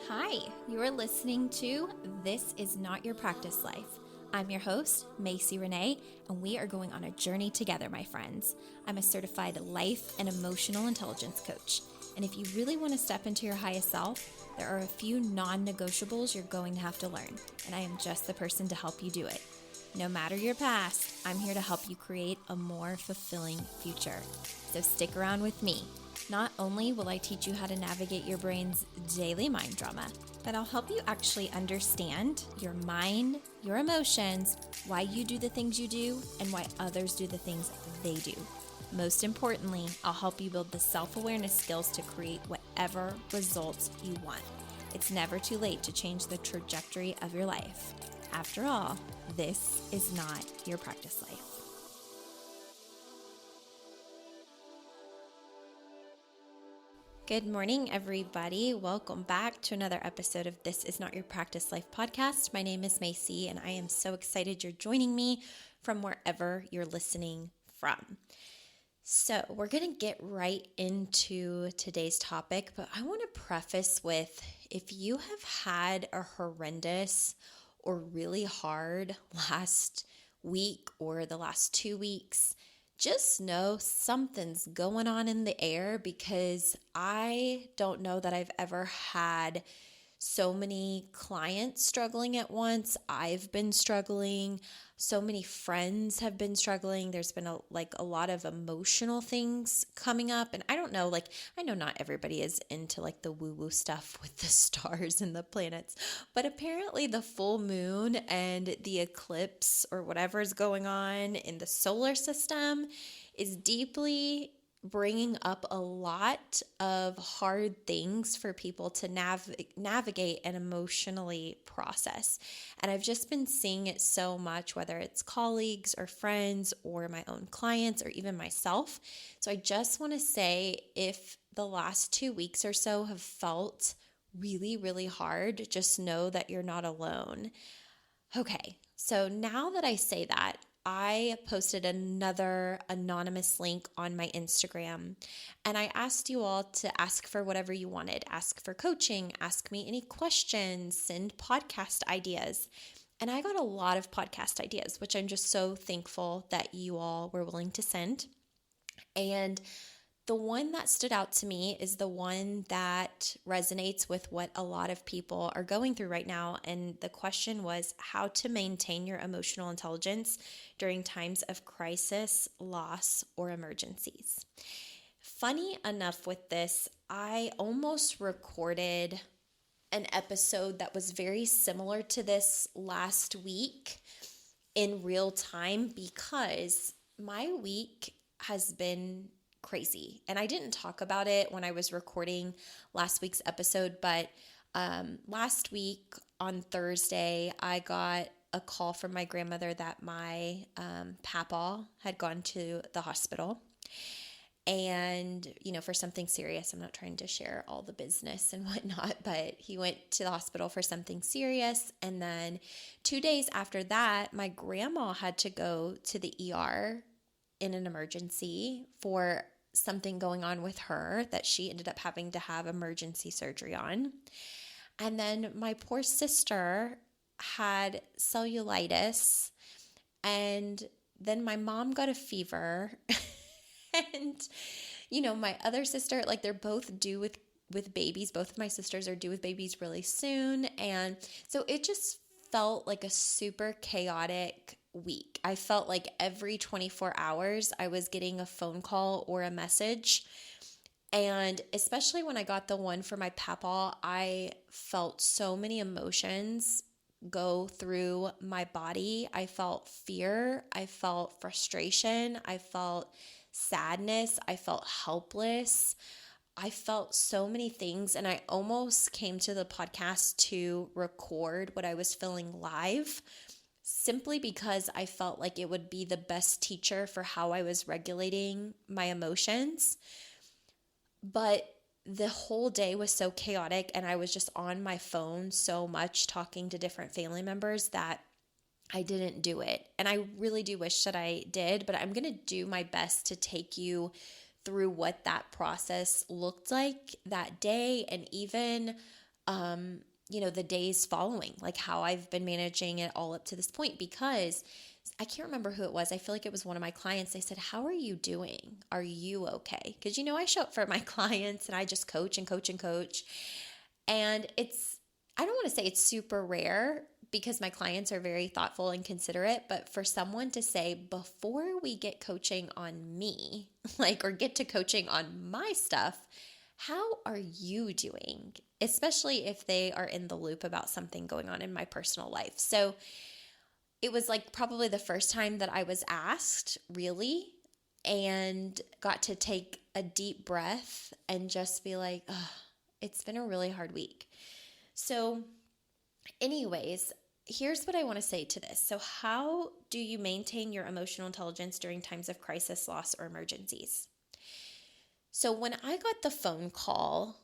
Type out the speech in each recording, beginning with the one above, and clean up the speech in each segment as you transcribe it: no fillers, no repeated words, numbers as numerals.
Hi, you're listening to This Is Not Your Practice Life. I'm your host, Macy Renee, and we are going on a journey together, my friends. I'm a certified life and emotional intelligence coach. And if you really want to step into your highest self, there are a few non-negotiables you're going to have to learn, and I am just the person to help you do it. No matter your past, I'm here to help you create a more fulfilling future. So stick around with me. Not only will I teach you how to navigate your brain's daily mind drama, but I'll help you actually understand your mind, your emotions, why you do the things you do, and why others do the things they do. Most importantly, I'll help you build the self-awareness skills to create whatever results you want. It's never too late to change the trajectory of your life. After all, this is not your practice life. Good morning, everybody. Welcome back to another episode of This Is Not Your Practice Life podcast. My name is Macy, and I am so excited you're joining me from wherever you're listening from. So we're going to get right into today's topic, but I want to preface with, if you have had a horrendous or really hard last week or the last 2 weeks, just know something's going on in the air, because I don't know that I've ever had so many clients struggling at once. I've been struggling. So many friends have been struggling. There's been a lot of emotional things coming up. And I don't know, I know not everybody is into the woo-woo stuff with the stars and the planets, but apparently the full moon and the eclipse or whatever is going on in the solar system is deeply bringing up a lot of hard things for people to navigate and emotionally process. And I've just been seeing it so much, whether it's colleagues or friends or my own clients or even myself. So I just want to say, if the last 2 weeks or so have felt really, really hard, just know that you're not alone. Okay, so now that I say that, I posted another anonymous link on my Instagram, and I asked you all to ask for whatever you wanted. Ask for coaching, ask me any questions, send podcast ideas. And I got a lot of podcast ideas, which I'm just so thankful that you all were willing to send. And the one that stood out to me is the one that resonates with what a lot of people are going through right now. And the question was how to maintain your emotional intelligence during times of crisis, loss, or emergencies. Funny enough with this, I almost recorded an episode that was very similar to this last week in real time, because my week has been crazy. And I didn't talk about it when I was recording last week's episode, but last week on Thursday, I got a call from my grandmother that my papa had gone to the hospital. And, for something serious. I'm not trying to share all the business and whatnot, but he went to the hospital for something serious. And then 2 days after that, my grandma had to go to the ER in an emergency for something going on with her that she ended up having to have emergency surgery on. And then my poor sister had cellulitis, and then my mom got a fever. And, my other sister, they're both due with babies. Both of my sisters are due with babies really soon. And so it just felt like a super chaotic week. I felt like every 24 hours I was getting a phone call or a message. And especially when I got the one for my papa, I felt so many emotions go through my body. I felt fear. I felt frustration. I felt sadness. I felt helpless. I felt so many things, and I almost came to the podcast to record what I was feeling live, simply because I felt like it would be the best teacher for how I was regulating my emotions. But the whole day was so chaotic, and I was just on my phone so much talking to different family members that I didn't do it. And I really do wish that I did, but I'm going to do my best to take you through what that process looked like that day, and even the days following, like how I've been managing it all up to this point, because I can't remember who it was. I feel like it was one of my clients. They said, "How are you doing? Are you okay?" Because, I show up for my clients and I just coach and coach and coach. And I don't want to say it's super rare because my clients are very thoughtful and considerate, but for someone to say, before we get coaching on me, or get to coaching on my stuff, how are you doing? Especially if they are in the loop about something going on in my personal life. So it was probably the first time that I was asked, really, and got to take a deep breath and just be like, oh, it's been a really hard week. So anyways, here's what I want to say to this. So how do you maintain your emotional intelligence during times of crisis, loss, or emergencies? So when I got the phone call,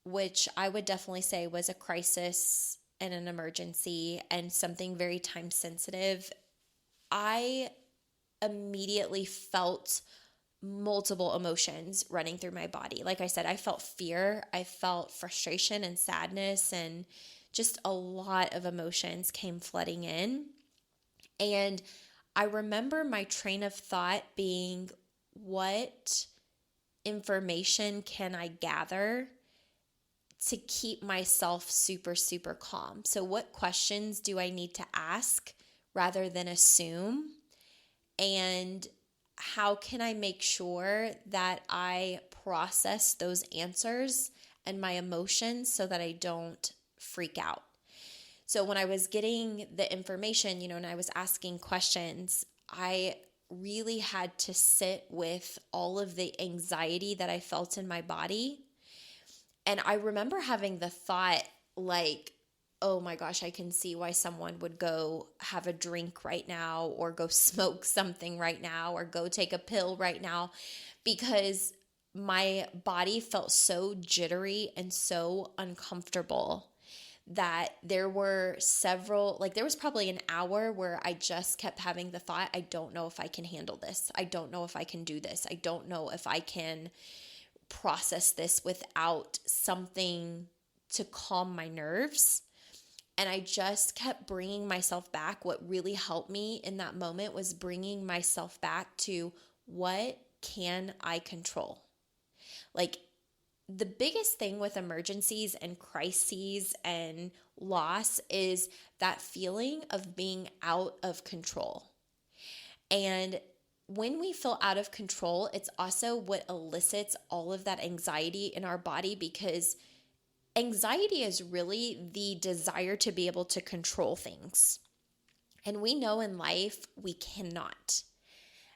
which I would definitely say was a crisis and an emergency and something very time sensitive, I immediately felt multiple emotions running through my body. Like I said, I felt fear, I felt frustration and sadness, and just a lot of emotions came flooding in. And I remember my train of thought being, what information can I gather to keep myself super, super calm? So what questions do I need to ask rather than assume? And how can I make sure that I process those answers and my emotions so that I don't freak out? So when I was getting the information, and I was asking questions, I really had to sit with all of the anxiety that I felt in my body. And I remember having the thought, oh my gosh, I can see why someone would go have a drink right now, or go smoke something right now, or go take a pill right now, because my body felt so jittery and so uncomfortable that there were there was probably an hour where I just kept having the thought, I don't know if I can handle this. I don't know if I can do this. I don't know if I can process this without something to calm my nerves. And I just kept bringing myself back. What really helped me in that moment was bringing myself back to, what can I control? The biggest thing with emergencies and crises and loss is that feeling of being out of control. And when we feel out of control, it's also what elicits all of that anxiety in our body, because anxiety is really the desire to be able to control things. And we know in life we cannot.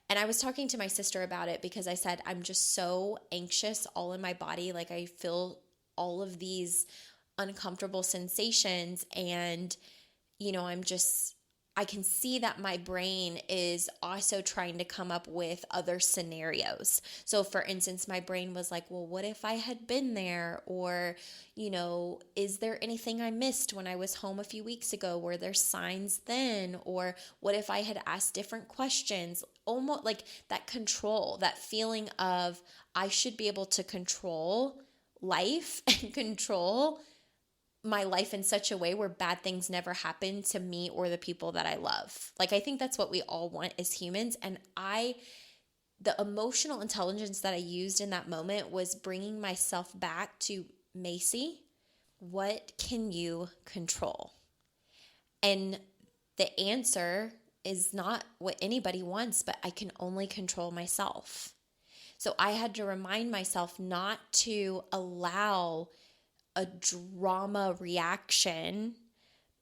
And I was talking to my sister about it because I said, I'm just so anxious all in my body. I feel all of these uncomfortable sensations. And, I can see that my brain is also trying to come up with other scenarios. So for instance, my brain was like, well, what if I had been there? Or, is there anything I missed when I was home a few weeks ago? Were there signs then? Or what if I had asked different questions? Almost like that control, that feeling of, I should be able to control life and control my life in such a way where bad things never happen to me or the people that I love. I think that's what we all want as humans. And the emotional intelligence that I used in that moment was bringing myself back to, Macy, what can you control? And the answer is not what anybody wants, but I can only control myself. So I had to remind myself not to allow a drama reaction,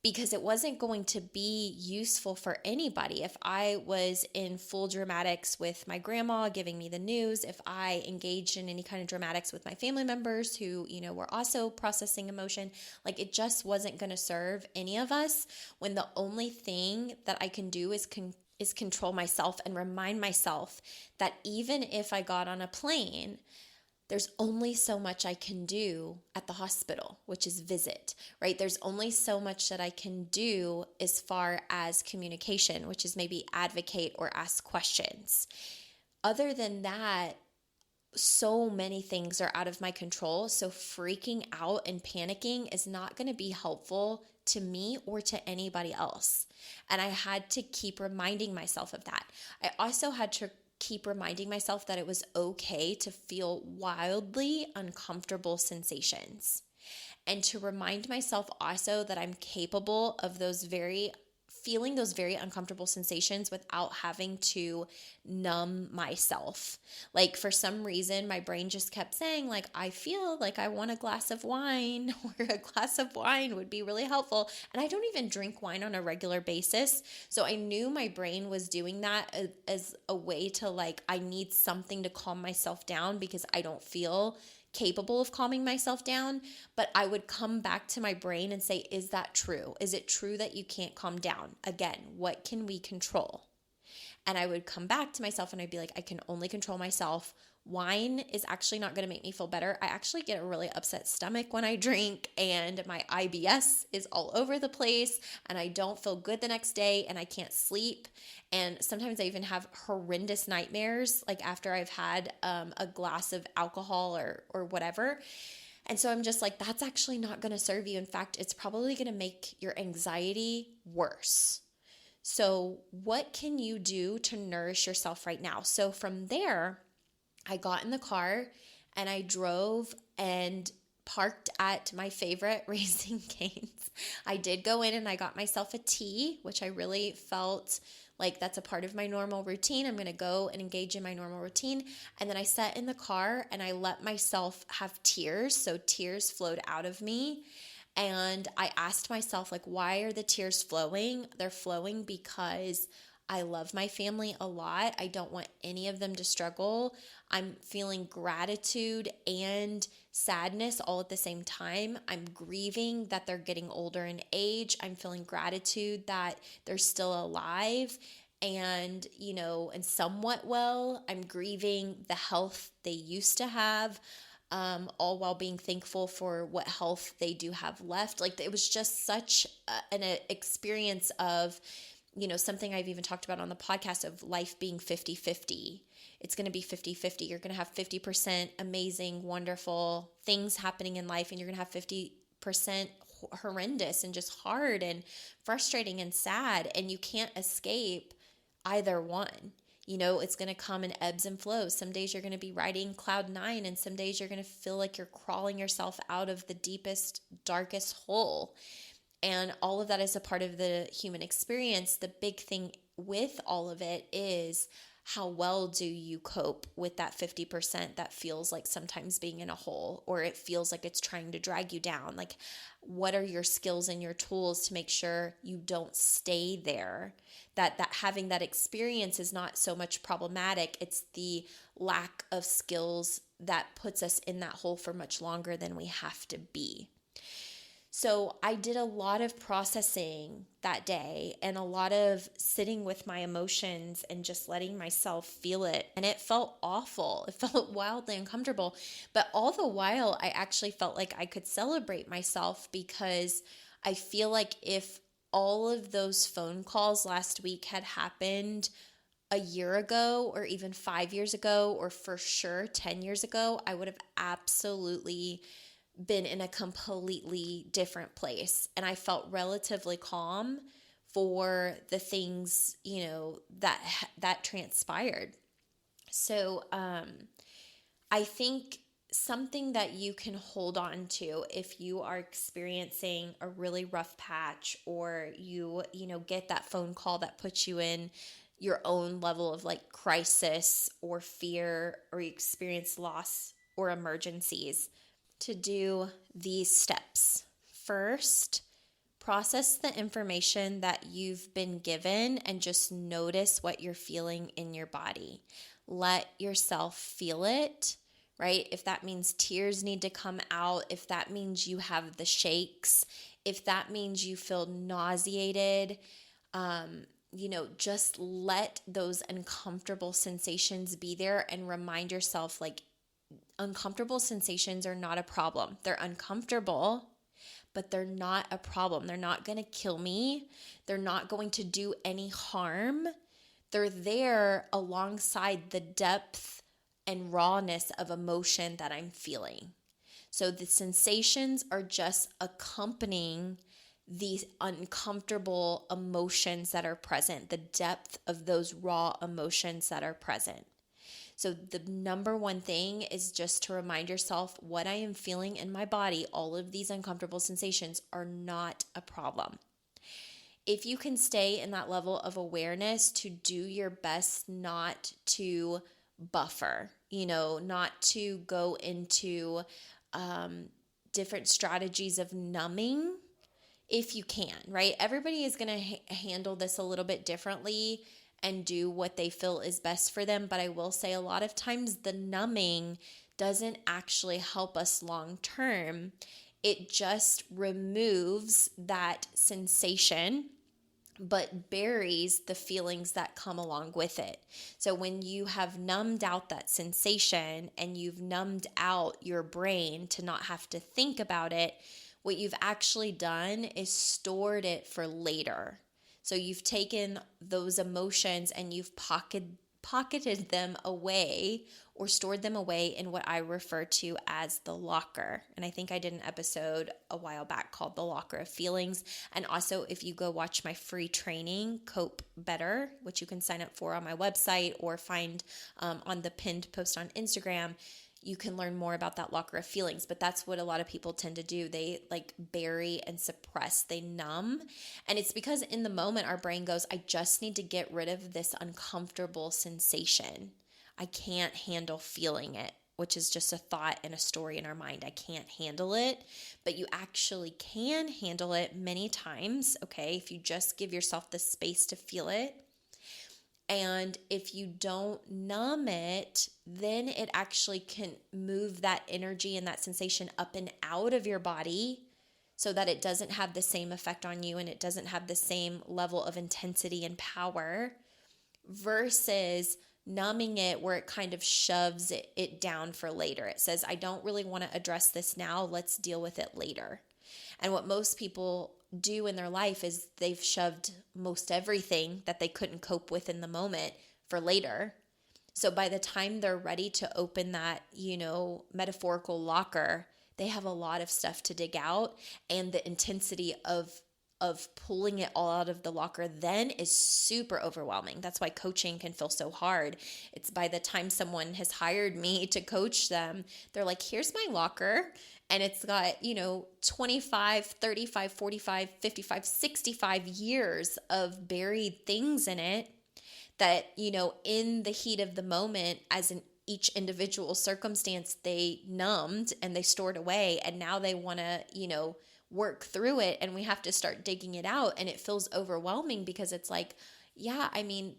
because it wasn't going to be useful for anybody. If I was in full dramatics with my grandma giving me the news, if I engaged in any kind of dramatics with my family members who, were also processing emotion, it just wasn't going to serve any of us, when the only thing that I can do is control myself and remind myself that even if I got on a plane, there's only so much I can do at the hospital, which is visit, right? There's only so much that I can do as far as communication, which is maybe advocate or ask questions. Other than that, so many things are out of my control. So freaking out and panicking is not going to be helpful to me or to anybody else. And I had to keep reminding myself of that. I also had to keep reminding myself that it was okay to feel wildly uncomfortable sensations. And to remind myself also that I'm capable of feeling those very uncomfortable sensations without having to numb myself. Like for some reason, my brain just kept saying like, I feel like I want a glass of wine or a glass of wine would be really helpful. And I don't even drink wine on a regular basis. So I knew my brain was doing that as a way to like, I need something to calm myself down because I don't feel capable of calming myself down. But I would come back to my brain and say, is that true? Is it true that you can't calm down? Again, what can we control? And I would come back to myself and I'd be like, I can only control myself. Wine is actually not going to make me feel better. I actually get a really upset stomach when I drink, and my IBS is all over the place, and I don't feel good the next day, and I can't sleep. And sometimes I even have horrendous nightmares, like after I've had a glass of alcohol or whatever. And so I'm just like, that's actually not going to serve you. In fact, it's probably going to make your anxiety worse. So what can you do to nourish yourself right now? So from there, I got in the car and I drove and parked at my favorite Raising Cane's. I did go in and I got myself a tea, which I really felt like that's a part of my normal routine. I'm going to go and engage in my normal routine. And then I sat in the car and I let myself have tears. So tears flowed out of me. And I asked myself, like, why are the tears flowing? They're flowing because I love my family a lot. I don't want any of them to struggle. I'm feeling gratitude and sadness all at the same time. I'm grieving that they're getting older in age. I'm feeling gratitude that they're still alive and, and somewhat well. I'm grieving the health they used to have. All while being thankful for what health they do have left. Like it was just such an experience of, something I've even talked about on the podcast of life being 50-50. It's going to be 50-50. You're going to have 50% amazing, wonderful things happening in life, and you're going to have 50% horrendous and just hard and frustrating and sad, and you can't escape either one. It's going to come in ebbs and flows. Some days you're going to be riding cloud nine, and some days you're going to feel like you're crawling yourself out of the deepest, darkest hole. And all of that is a part of the human experience. The big thing with all of it is how well do you cope with that 50% that feels like sometimes being in a hole, or it feels like it's trying to drag you down? Like, what are your skills and your tools to make sure you don't stay there? That having that experience is not so much problematic. It's the lack of skills that puts us in that hole for much longer than we have to be. So I did a lot of processing that day and a lot of sitting with my emotions and just letting myself feel it. And it felt awful. It felt wildly uncomfortable. But all the while, I actually felt like I could celebrate myself, because I feel like if all of those phone calls last week had happened a year ago, or even 5 years ago, or for sure 10 years ago, I would have absolutely been in a completely different place. And I felt relatively calm for the things, that transpired. So I think something that you can hold on to if you are experiencing a really rough patch, or you get that phone call that puts you in your own level of like crisis or fear, or you experience loss or emergencies, to do these steps. First, process the information that you've been given and just notice what you're feeling in your body. Let yourself feel it, right? If that means tears need to come out, if that means you have the shakes, if that means you feel nauseated, just let those uncomfortable sensations be there, and remind yourself, like, uncomfortable sensations are not a problem. They're uncomfortable, but they're not a problem. They're not going to kill me. They're not going to do any harm. They're there alongside the depth and rawness of emotion that I'm feeling. So the sensations are just accompanying these uncomfortable emotions that are present, the depth of those raw emotions that are present. So the number one thing is just to remind yourself what I am feeling in my body. All of these uncomfortable sensations are not a problem. If you can stay in that level of awareness, to do your best not to buffer, not to go into different strategies of numbing, if you can, right? Everybody is going to handle this a little bit differently and do what they feel is best for them. But I will say a lot of times the numbing doesn't actually help us long term. It just removes that sensation, but buries the feelings that come along with it. So when you have numbed out that sensation and you've numbed out your brain to not have to think about it, what you've actually done is stored it for later. So you've taken those emotions and you've pocketed them away or stored them away in what I refer to as the locker. And I think I did an episode a while back called The Locker of Feelings. And also, if you go watch my free training, Cope Better, which you can sign up for on my website or find on the pinned post on Instagram, you can learn more about that locker of feelings. But that's what a lot of people tend to do. They bury and suppress, they numb. And it's because in the moment our brain goes, I just need to get rid of this uncomfortable sensation. I can't handle feeling it, which is just a thought and a story in our mind. I can't handle it, but you actually can handle it many times, okay? If you just give yourself the space to feel it. And if you don't numb it, then it actually can move that energy and that sensation up and out of your body so that it doesn't have the same effect on you and it doesn't have the same level of intensity and power, versus numbing it where it kind of shoves it down for later. It says, I don't really want to address this now. Let's deal with it later. And what most people do in their life is they've shoved most everything that they couldn't cope with in the moment for later. So by the time they're ready to open that, metaphorical locker, they have a lot of stuff to dig out, and the intensity of pulling it all out of the locker then is super overwhelming. That's why coaching can feel so hard. It's by the time someone has hired me to coach them, they're like, here's my locker. And it's got, 25, 35, 45, 55, 65 years of buried things in it that, in the heat of the moment, as in each individual circumstance, they numbed and they stored away. And now they want to, work through it, and we have to start digging it out. And it feels overwhelming because it's like, yeah,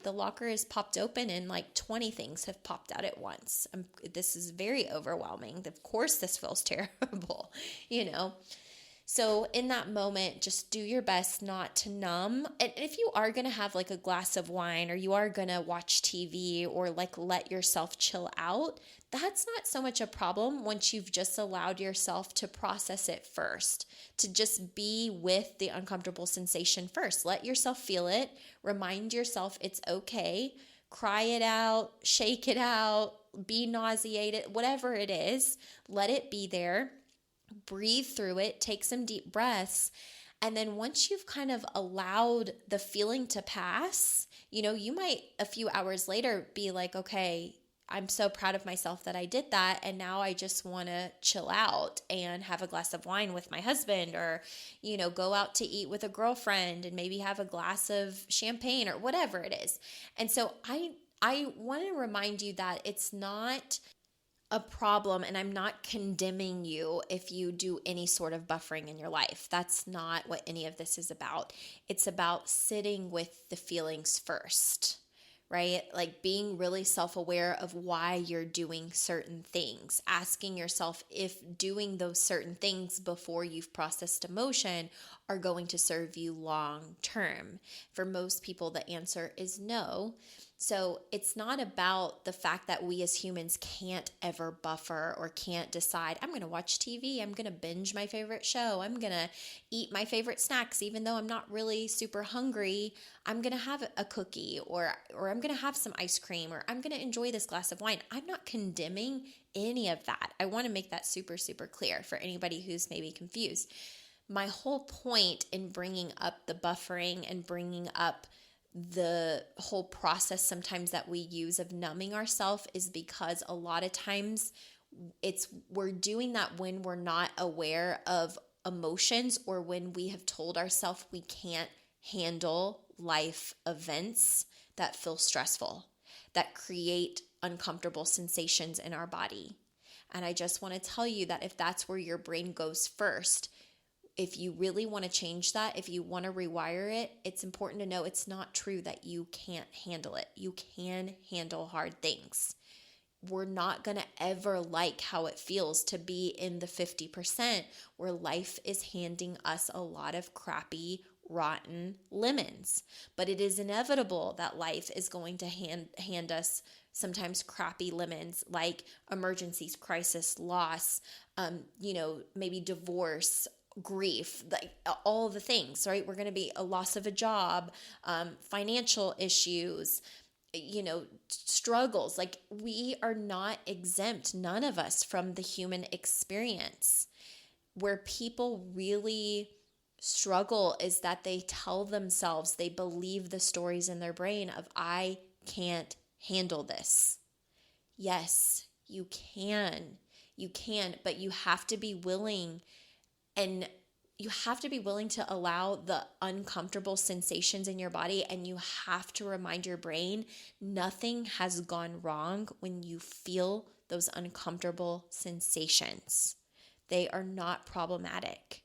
the locker is popped open and 20 things have popped out at once. This is very overwhelming. Of course, this feels terrible, So in that moment, just do your best not to numb. And if you are going to have a glass of wine, or you are going to watch TV, or let yourself chill out, that's not so much a problem once you've just allowed yourself to process it first, to just be with the uncomfortable sensation first. Let yourself feel it. Remind yourself it's okay. Cry it out, shake it out, be nauseated, whatever it is, let it be there. Breathe through it, take some deep breaths. And then once you've kind of allowed the feeling to pass, you might a few hours later be like, okay, I'm so proud of myself that I did that. And now I just want to chill out and have a glass of wine with my husband, or, go out to eat with a girlfriend and maybe have a glass of champagne or whatever it is. And so I want to remind you that it's not a problem, and I'm not condemning you if you do any sort of buffering in your life. That's not what any of this is about. It's about sitting with the feelings first, right? Being really self-aware of why you're doing certain things, asking yourself if doing those certain things before you've processed emotion are going to serve you long term? For most people, the answer is no. So it's not about the fact that we as humans can't ever buffer or can't decide, I'm going to watch TV, I'm going to binge my favorite show, I'm going to eat my favorite snacks, even though I'm not really super hungry. I'm going to have a cookie or I'm going to have some ice cream or I'm going to enjoy this glass of wine. I'm not condemning any of that. I want to make that super, super clear for anybody who's maybe confused. My whole point in bringing up the buffering and bringing up the whole process sometimes that we use of numbing ourselves is because a lot of times we're doing that when we're not aware of emotions or when we have told ourselves we can't handle life events that feel stressful, that create uncomfortable sensations in our body. And I just want to tell you that if that's where your brain goes first, if you really want to change that, if you want to rewire it, it's important to know it's not true that you can't handle it. You can handle hard things. We're not going to ever like how it feels to be in the 50% where life is handing us a lot of crappy, rotten lemons. But it is inevitable that life is going to hand us sometimes crappy lemons like emergencies, crisis, loss, maybe divorce, grief, like all the things, right? We're going to be a loss of a job, financial issues, struggles. Like we are not exempt, none of us, from the human experience. Where people really struggle is that they tell themselves, they believe the stories in their brain of, I can't handle this. Yes, you can, but you have to be willing. And you have to be willing to allow the uncomfortable sensations in your body, and you have to remind your brain nothing has gone wrong when you feel those uncomfortable sensations. They are not problematic.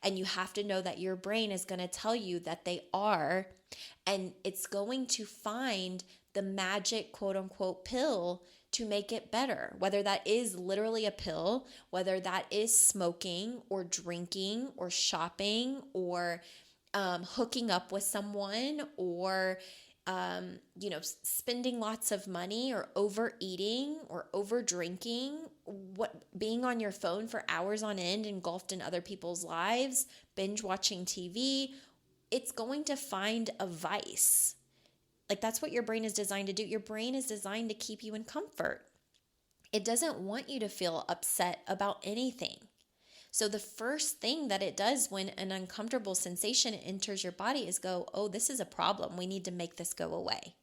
And you have to know that your brain is going to tell you that they are, and it's going to find the magic quote unquote pill to make it better, whether that is literally a pill, whether that is smoking or drinking or shopping or hooking up with someone or spending lots of money or overeating or over drinking, being on your phone for hours on end engulfed in other people's lives, binge watching TV. It's going to find a vice. Like that's what your brain is designed to do. Your brain is designed to keep you in comfort. It doesn't want you to feel upset about anything. So the first thing that it does when an uncomfortable sensation enters your body is go, oh, this is a problem. We need to make this go away.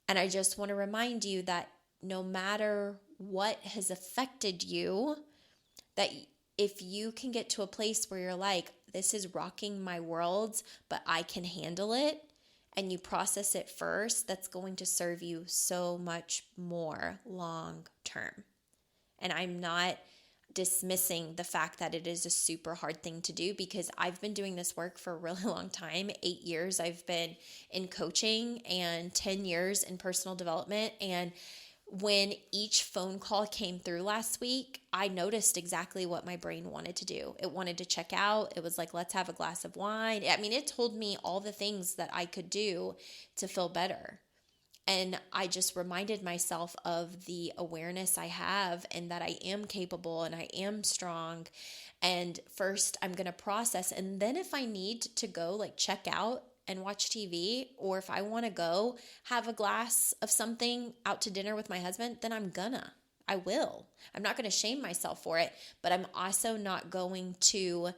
And I just want to remind you that no matter what has affected you, that if you can get to a place where you're like, this is rocking my world, but I can handle it, and you process it first, that's going to serve you so much more long term. And I'm not dismissing the fact that it is a super hard thing to do, because I've been doing this work for a really long time. 8 years I've been in coaching and 10 years in personal development. And when each phone call came through last week, I noticed exactly what my brain wanted to do. It wanted to check out. It was like, let's have a glass of wine. I mean, it told me all the things that I could do to feel better. And I just reminded myself of the awareness I have and that I am capable and I am strong. And first I'm going to process. And then if I need to go like check out and watch TV, or if I want to go have a glass of something out to dinner with my husband, then I will. I'm not going to shame myself for it, but I'm also not going to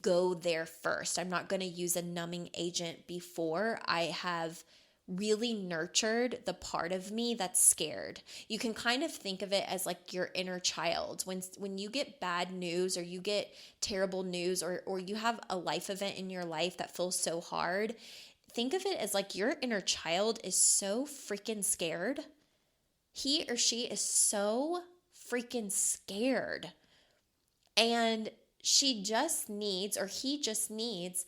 go there first. I'm not going to use a numbing agent before I have really nurtured the part of me that's scared. You can kind of think of it as like your inner child. When you get bad news or you get terrible news or you have a life event in your life that feels so hard, think of it as like your inner child is so freaking scared. He or she is so freaking scared. And she just needs, or he just needs,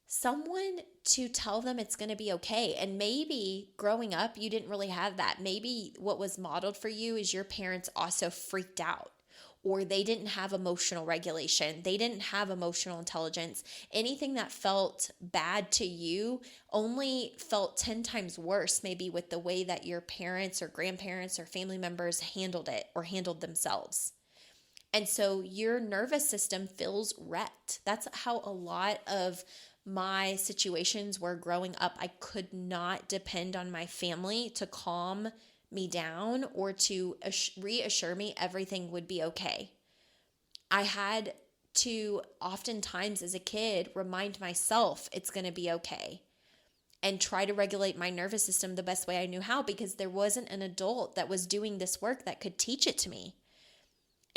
someone to tell them it's going to be okay. And maybe growing up, you didn't really have that. Maybe what was modeled for you is your parents also freaked out, or they didn't have emotional regulation. They didn't have emotional intelligence. Anything that felt bad to you only felt 10 times worse, maybe with the way that your parents or grandparents or family members handled it or handled themselves. And so your nervous system feels wrecked. That's how a lot of my situations were growing up. I could not depend on my family to calm me down or to reassure me everything would be okay. I had to oftentimes as a kid remind myself it's going to be okay and try to regulate my nervous system the best way I knew how, because there wasn't an adult that was doing this work that could teach it to me.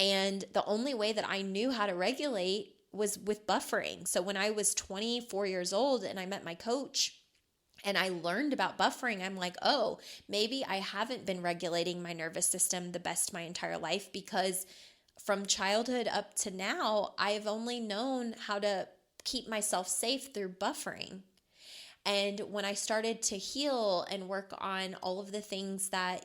And the only way that I knew how to regulate was with buffering. So when I was 24 years old and I met my coach and I learned about buffering, I'm like, oh, maybe I haven't been regulating my nervous system the best my entire life, because from childhood up to now, I've only known how to keep myself safe through buffering. And when I started to heal and work on all of the things that,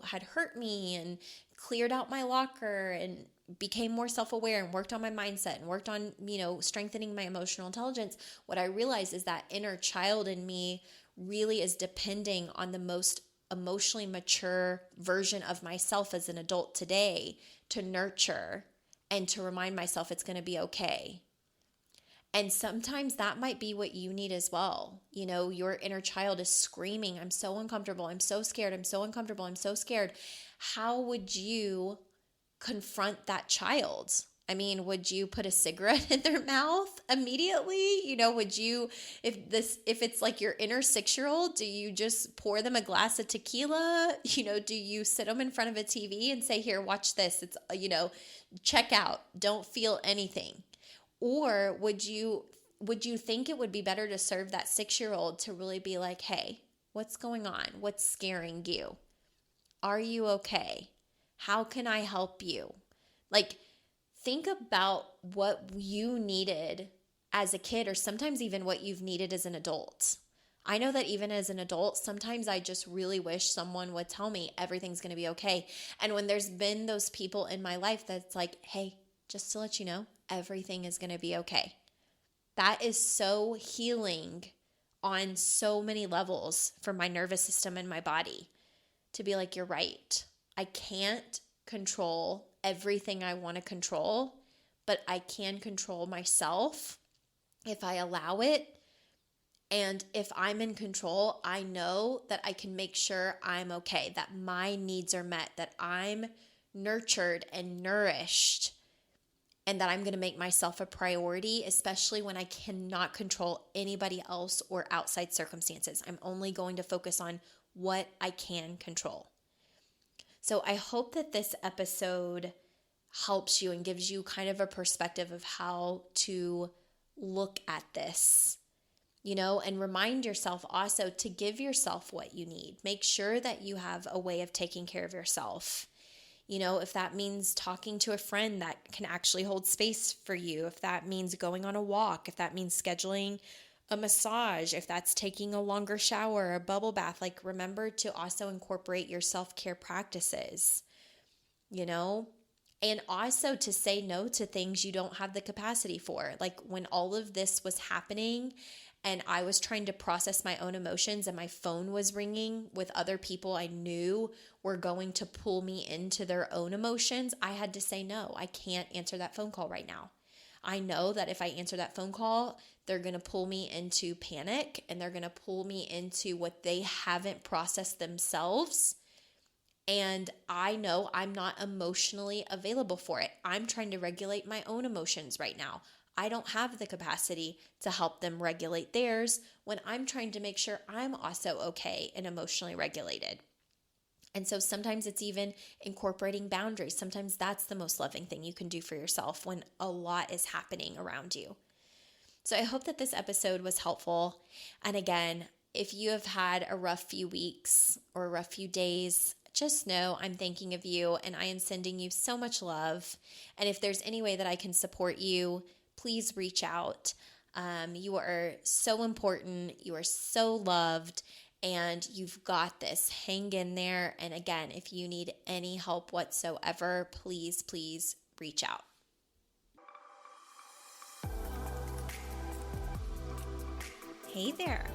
had hurt me and cleared out my locker and became more self-aware and worked on my mindset and worked on, strengthening my emotional intelligence, what I realized is that inner child in me really is depending on the most emotionally mature version of myself as an adult today to nurture and to remind myself it's going to be okay. And sometimes that might be what you need as well. Your inner child is screaming, I'm so uncomfortable. I'm so scared. I'm so uncomfortable. I'm so scared. How would you confront that child? I mean, would you put a cigarette in their mouth immediately? Would you, if it's like your inner 6-year-old, do you just pour them a glass of tequila? Do you sit them in front of a TV and say, here, watch this. It's, check out. Don't feel anything. Or would you think it would be better to serve that 6-year-old to really be like, hey, what's going on? What's scaring you? Are you okay? How can I help you? Like, think about what you needed as a kid, or sometimes even what you've needed as an adult. I know that even as an adult, sometimes I just really wish someone would tell me everything's going to be okay. And when there's been those people in my life that's like, hey, just to let you know, everything is going to be okay. That is so healing on so many levels for my nervous system and my body, to be like, you're right. I can't control everything I want to control, but I can control myself if I allow it. And if I'm in control, I know that I can make sure I'm okay, that my needs are met, that I'm nurtured and nourished, and that I'm going to make myself a priority, especially when I cannot control anybody else or outside circumstances. I'm only going to focus on what I can control. So I hope that this episode helps you and gives you kind of a perspective of how to look at this, and remind yourself also to give yourself what you need. Make sure that you have a way of taking care of yourself. If that means talking to a friend that can actually hold space for you, if that means going on a walk, if that means scheduling a massage, if that's taking a longer shower, a bubble bath, like remember to also incorporate your self-care practices, and also to say no to things you don't have the capacity for. Like when all of this was happening and I was trying to process my own emotions and my phone was ringing with other people I knew were going to pull me into their own emotions, I had to say, no, I can't answer that phone call right now. I know that if I answer that phone call, they're going to pull me into panic and they're going to pull me into what they haven't processed themselves. And I know I'm not emotionally available for it. I'm trying to regulate my own emotions right now. I don't have the capacity to help them regulate theirs when I'm trying to make sure I'm also okay and emotionally regulated. And so sometimes it's even incorporating boundaries. Sometimes that's the most loving thing you can do for yourself when a lot is happening around you. So I hope that this episode was helpful. And again, if you have had a rough few weeks or a rough few days, just know I'm thinking of you and I am sending you so much love. And if there's any way that I can support you, please reach out. You are so important. You are so loved. And you've got this. Hang in there. And again, if you need any help whatsoever, please reach out. Hey there.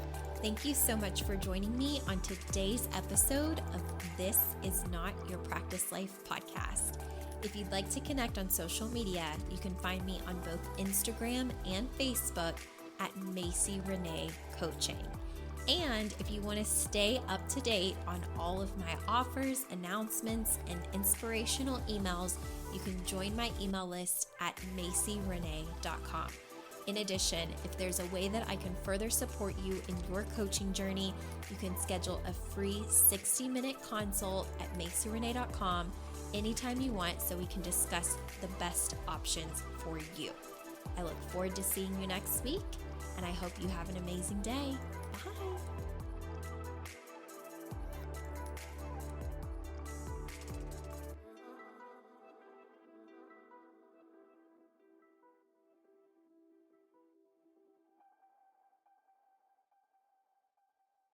Thank you so much for joining me on today's episode of This Is Not Your Practice Life podcast. If you'd like to connect on social media, you can find me on both Instagram and Facebook at Macy Renee Coaching. And if you want to stay up to date on all of my offers, announcements, and inspirational emails, you can join my email list at macyrenee.com. In addition, if there's a way that I can further support you in your coaching journey, you can schedule a free 60-minute consult at macyrenee.com anytime you want so we can discuss the best options for you. I look forward to seeing you next week, and I hope you have an amazing day. Bye.